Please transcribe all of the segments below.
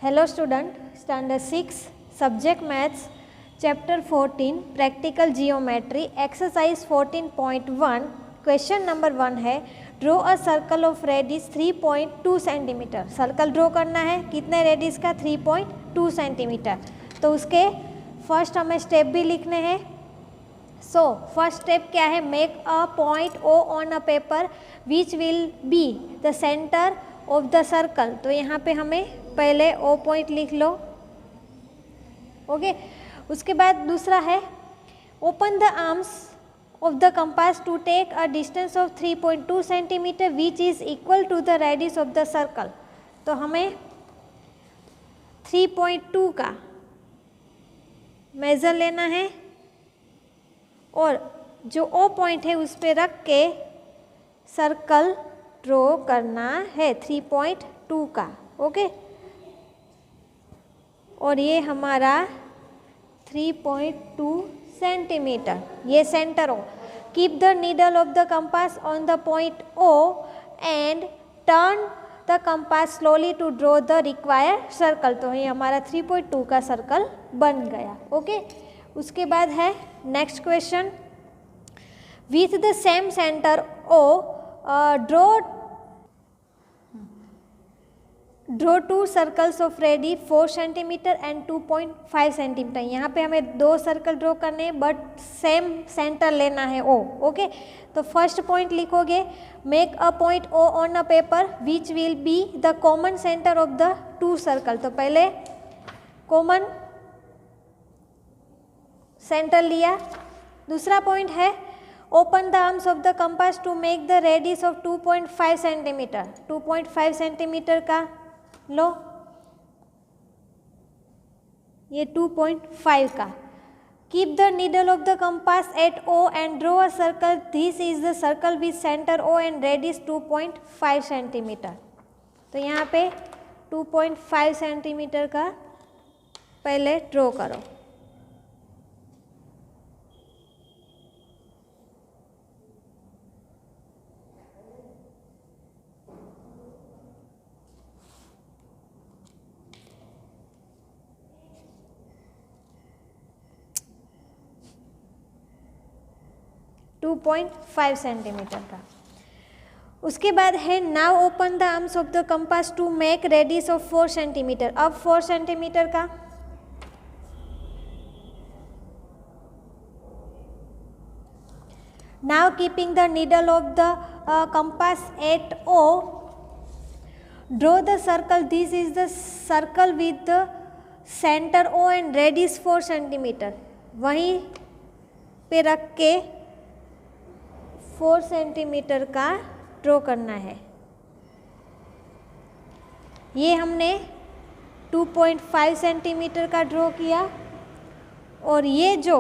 Hello student, standard 6, subject maths, chapter 14, practical geometry, exercise 14.1, question number 1 है draw a circle of radius 3.2 cm. Circle draw करना है, कितने radius का? 3.2 centimetre. तो उसके फर्स्ट हमें स्टेप भी लिखने हैं. सो फर्स्ट स्टेप क्या है? Make a point O on a paper which will be the centre of the circle. तो यहाँ पे हमें पहले ओ पॉइंट लिख लो. ओके. उसके बाद दूसरा है open the arms of the compass to take a distance of 3.2 centimetre which is equal to the radius of the circle. तो हमें 3.2 का मेजर लेना है और जो ओ पॉइंट है उस पर रख के सर्कल ड्रॉ करना है 3.2 का. ओके. और ये हमारा 3.2 सेंटीमीटर, ये सेंटर हो. Keep the needle of the compass on the point O and turn the compass slowly to draw the required circle. तो ये हमारा 3.2 का सर्कल बन गया. ओके. उसके बाद है next question. With the same centre O draw two circles of radii 4 centimetre and 2.5 centimetre. यहाँ पे हमें दो सर्कल ड्रॉ करने हैं बट सेम सेंटर लेना है ओ. ओके. तो फर्स्ट पॉइंट लिखोगे make a point O on a paper which will be the common centre of the two circle. तो पहले कॉमन सेंटर लिया. दूसरा पॉइंट है open the arms of the compass to make the radius of 2.5 centimetre. 2.5 centimetre का लो, ये 2.5 का. Keep the needle of the compass at O and draw a circle. This is the circle with centre O and radius 2.5 centimetre. तो यहाँ पे 2.5 centimetre का पहले draw करो. टू 2.5 सेंटीमीटर का. उसके बाद है now open the arms of the compass to make radius of 4 centimetre. अब 4 सेंटीमीटर का now keeping the needle of the compass at O draw the circle. This is the circle with the centre O and radius 4 centimetre. वहीं पे रख के 4 centimetre का draw करना है. ये हमने 2.5 सेंटीमीटर का ड्रॉ किया और ये जो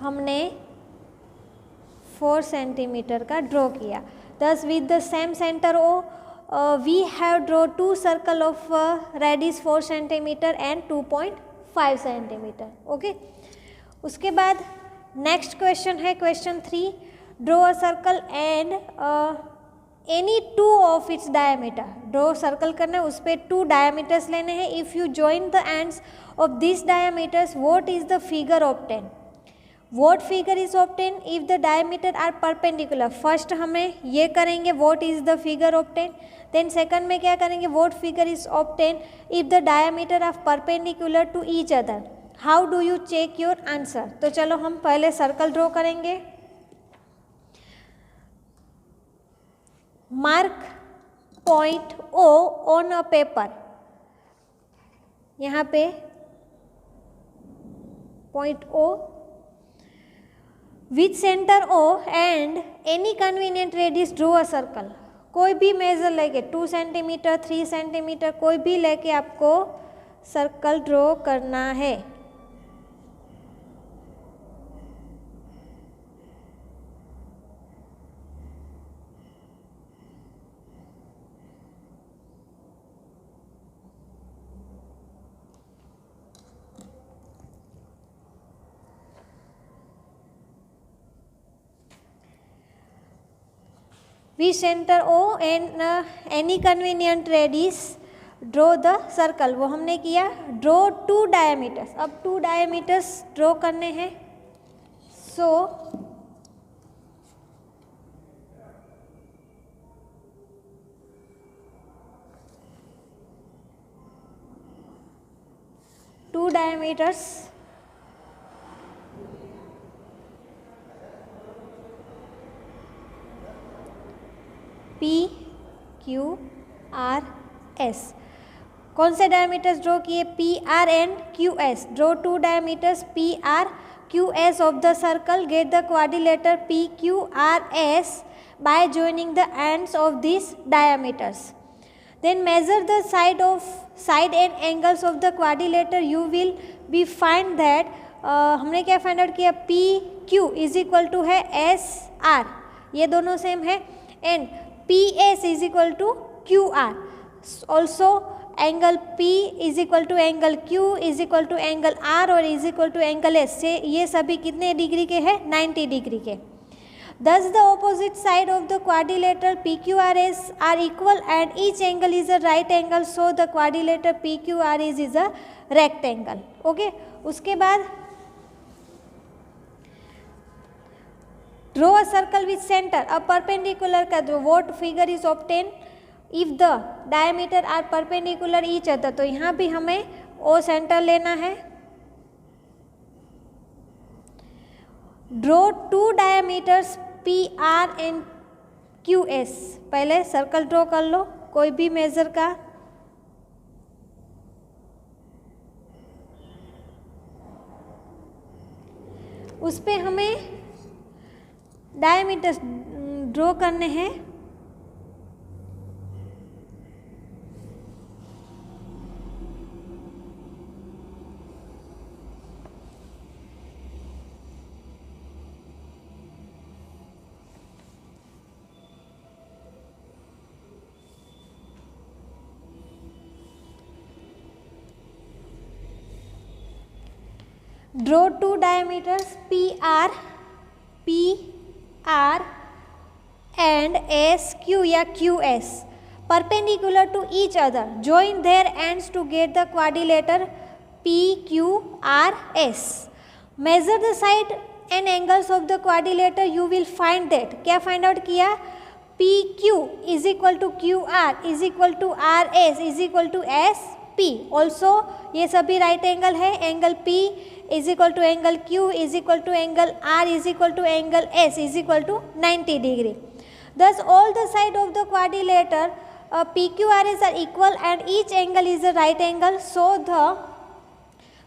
हमने 4 सेंटीमीटर का ड्रॉ किया. Thus with the same centre O we have draw two circle of radius 4 centimetre and 2.5 centimetre. Okay. उसके बाद नेक्स्ट क्वेश्चन है question 3. Draw a circle and any 2 of its diameter. Draw circle करना है, उस पर 2 diameters लेने हैं. If you join the ends of this diameters what is the figure obtain. What figure is obtain if the diameter are perpendicular. First हमें ये करेंगे what is the figure obtain. Then second में क्या करेंगे what figure is obtain if the diameter are perpendicular to each other. How do you check your answer. तो चलो हम पहले सर्कल ड्रॉ करेंगे. Mark point O on a paper. यहाँ पे point O with centre O and any convenient radius draw a circle. कोई भी major लेके 2 सेंटीमीटर 3 सेंटीमीटर कोई भी लेके आपको सर्कल ड्रॉ करना है. We center O and any convenient radius draw the circle, वो हमने किया। ड्रॉ 2 डायमीटर्स, अब 2 डायमीटर्स ड्रॉ करने हैं। So two diameters P Q R S। कौन से डायमीटर्स ड्रॉ किए? P R and Q S। Draw 2 diameters P R Q S of the circle, get the quadrilateral P Q R S by joining the ends of these diameters. Then measure the side and angles of the quadrilateral. You will be find that हमने क्या find out किया? P Q is equal to है S R, ये दोनों same है, and P S is equal to Q R। Also angle P is equal to angle Q is equal to angle R और is equal to angle S से ये सभी कितने degree के हैं? 90 डिग्री के। Thus the opposite side of the quadrilateral PQRS are equal and each angle is a right angle, so the quadrilateral PQRS is a rectangle. Okay? उसके बाद draw a circle with center a perpendicular का जो what figure is obtained if the diameter are perpendicular each other। तो यहाँ भी हमें O centre लेना है। Draw 2 diameters P R and Q S। पहले सर्कल ड्रॉ कर लो कोई भी मेजर का। उस पे हमें डायमीटर्स ड्रॉ करने हैं। Draw 2 diameters P R and S Q या Q S perpendicular to each other. Join their ends to get the quadrilateral P Q R S. Measure the side and angles of the quadrilateral. You will find that क्या find out किया? P Q is equal to Q R is equal to R S is equal to S P। Also ये सभी right angle है। Angle P is equal to angle Q is equal to angle R is equal to angle S is equal to 90 degree. Thus all the side of the quadrilateral PQRS are equal and each angle is a right angle, so the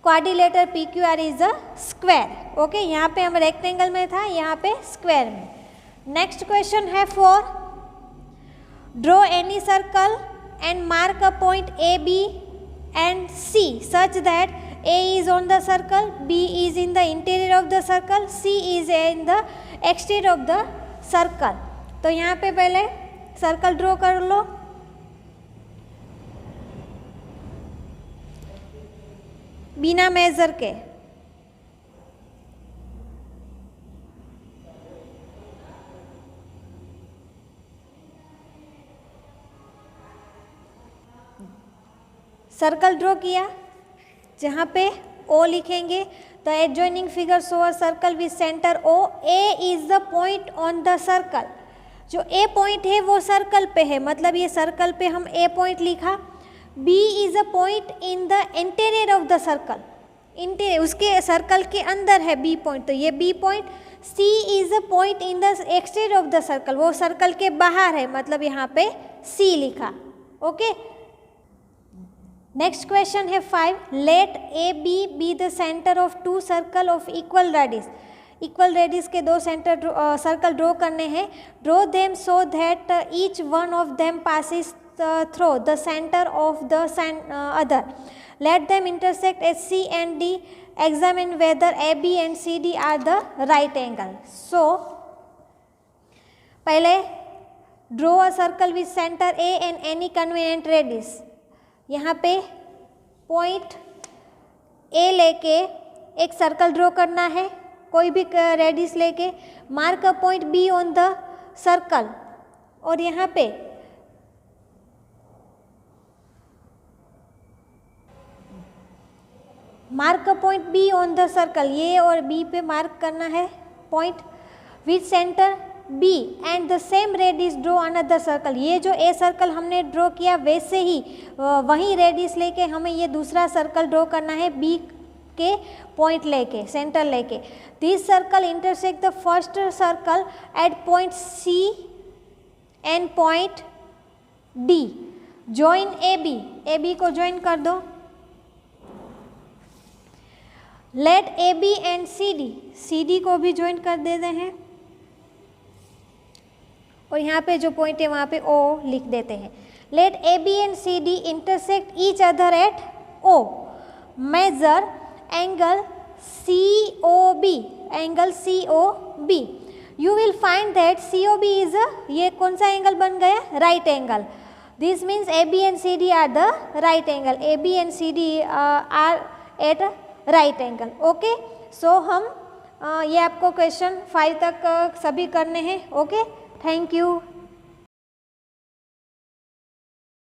quadrilateral PQR is a square. Okay यहाँ पे हम rectangle में था, यहाँ पे square में। Next question है 4। Draw any circle and mark a point A B and C such that A is on the circle, B is in the interior of the circle, C is in the exterior of the circle। तो यहाँ पे पहले circle draw कर लो। बिना major के। Circle draw किया, जहाँ पे O लिखेंगे। The adjoining figure show a circle with centre O। A is the point on the circle. जो A पॉइंट है वो सर्कल पे है, मतलब ये सर्कल पे हम A पॉइंट लिखा। B is a point in the interior of the circle, interior उसके सर्कल के अंदर है B पॉइंट, तो ये B point. C is a point in the exterior of the circle, वो सर्कल के बाहर है, मतलब यहाँ पे C लिखा। ओके नेक्स्ट क्वेश्चन है 5। Let A B the centre of 2 circle of equal radius. Equal radius के 2 सेंटर सर्कल ड्रॉ करने हैं। Draw them so that each one of them passes through the centre of the other. Let them intersect at C and D। Examine whether AB and CD are the right angle. So पहले draw a circle with centre A and any convenient radius. यहाँ पे point A लेके एक circle draw करना है, कोई भी radius लेके। Mark a point B on the circle, और यहाँ पे mark a point B on the circle, ये और बी पे मार्क करना है point with centre B and the same radius draw another circle, ये जो ए सर्कल हमने ड्रॉ किया वैसे ही वही रेडियस लेके हमें ये दूसरा सर्कल ड्रॉ करना है बी के पॉइंट लेके, सेंटर लेके। This circle intersect the first circle at point C and point D, join A B को ज्वाइन कर दो। Let A B and C D को भी ज्वाइन कर देते हैं और यहाँ पे जो पॉइंट है वहाँ पे ओ लिख देते हैं। Let A B and C D intersect each other at O, major angle C O B, you will find that C O B is a, ये कौन सा एंगल बन गया, right angle. This means A B and C D are the right angle, A B and C D are at right angle. Okay, so हम ये आपको question 5 तक सभी करने हैं। Okay, thank you.